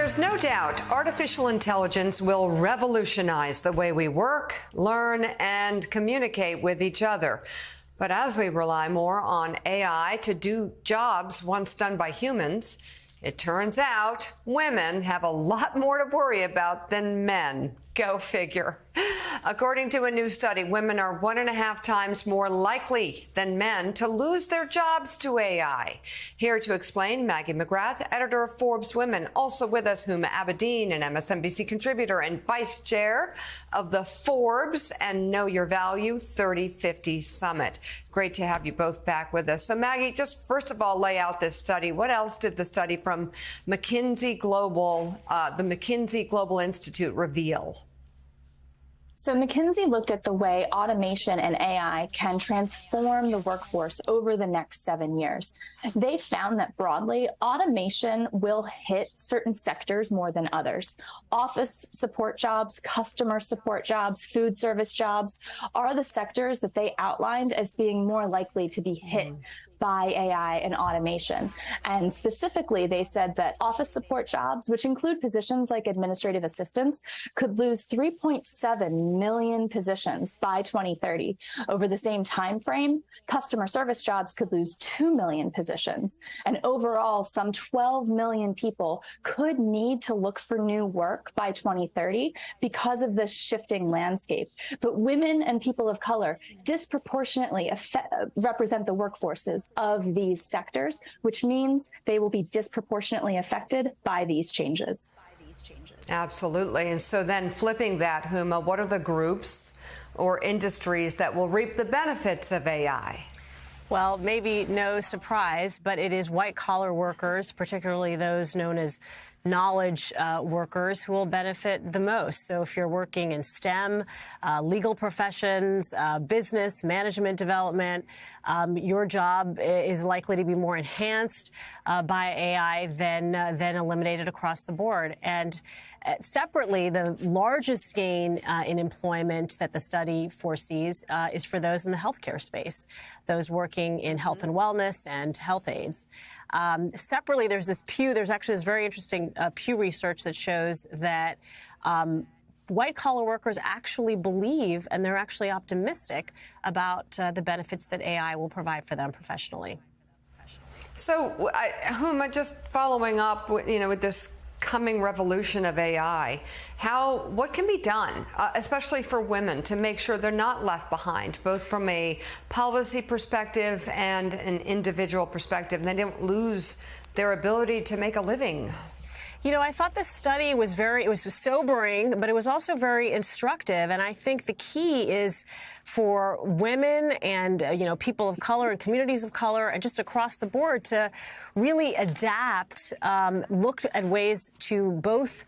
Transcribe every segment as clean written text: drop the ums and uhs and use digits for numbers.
There's no doubt artificial intelligence will revolutionize the way we work, learn, and communicate with each other. But as we rely more on AI to do jobs once done by humans, it turns out women have a lot more to worry about than men. Go figure. According to a new study, women are 1.5 times more likely than men to lose their jobs to AI. Here to explain, Maggie McGrath, editor of Forbes Women. Also with us, Huma Abedin, an MSNBC contributor and vice chair of the Forbes and Know Your Value 3050 Summit. Great to have you both back with us. So Maggie, just first of all, lay out this study. What else did the study from McKinsey Global, the McKinsey Global Institute reveal? So McKinsey looked at the way automation and AI can transform the workforce over the next 7 years. They found that broadly, automation will hit certain sectors more than others. Office support jobs, customer support jobs, food service jobs are the sectors that they outlined as being more likely to be hit by AI and automation. And specifically, they said that office support jobs, which include positions like administrative assistants, could lose 3.7 million positions by 2030. Over the same time frame, customer service jobs could lose 2 million positions. And overall, some 12 million people could need to look for new work by 2030 because of this shifting landscape. But women and people of color disproportionately represent the workforces of these sectors, which means they will be disproportionately affected by these changes. Absolutely. And so then flipping that, Huma, what are the groups or industries that will reap the benefits of AI? Well, maybe no surprise, but it is white-collar workers, particularly those known as knowledge workers, who will benefit the most. So if you're working in STEM, legal professions, business, management development, your job is likely to be more enhanced by AI than eliminated across the board. And separately, the largest gain in employment that the study foresees is for those in the healthcare space, those working in health and wellness and health aides. Separately, there's actually this very interesting Pew research that shows that white-collar workers actually believe, and they're actually optimistic about the benefits that AI will provide for them professionally. So, Huma, just following up, with this coming revolution of AI, what can be done, especially for women, to make sure they're not left behind, both from a policy perspective and an individual perspective, and they don't lose their ability to make a living? I thought this study was sobering, but it was also very instructive. And I think the key is for women and, people of color and communities of color and just across the board to really adapt, look at ways to both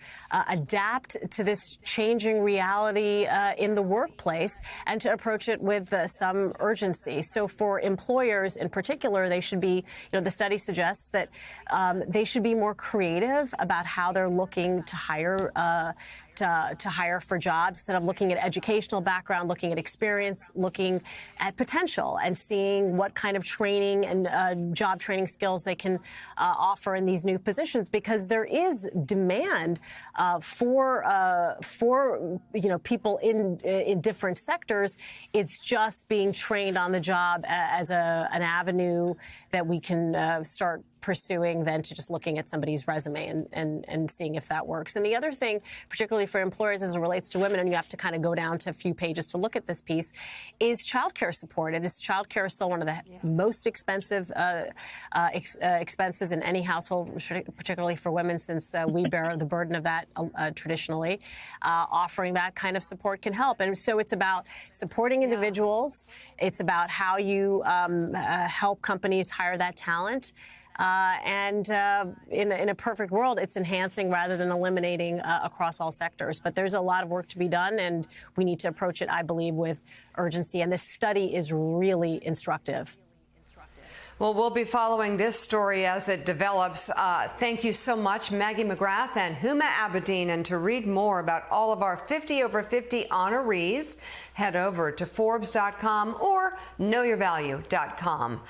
adapt to this changing reality in the workplace and to approach it with some urgency. So for employers in particular, they should be, the study suggests that they should be more creative about how they're looking to hire to hire for jobs, instead of looking at educational background, looking at experience, looking at potential, and seeing what kind of training and job training skills they can offer in these new positions, because there is demand for people in different sectors. It's just being trained on the job as an avenue that we can start pursuing than to just looking at somebody's resume and seeing if that works. And the other thing, particularly for employers as it relates to women, and you have to kind of go down to a few pages to look at this piece, is childcare support. Childcare is still one of the most expensive expenses in any household, particularly for women, since we bear the burden of that traditionally. Offering that kind of support can help. And so it's about supporting individuals. It's about how you help companies hire that talent. In a perfect world, it's enhancing rather than eliminating across all sectors. But there's a lot of work to be done, and we need to approach it, I believe, with urgency. And this study is really instructive. Well, we'll be following this story as it develops. Thank you so much, Maggie McGrath and Huma Abedin. And to read more about all of our 50 over 50 honorees, head over to Forbes.com or KnowYourValue.com.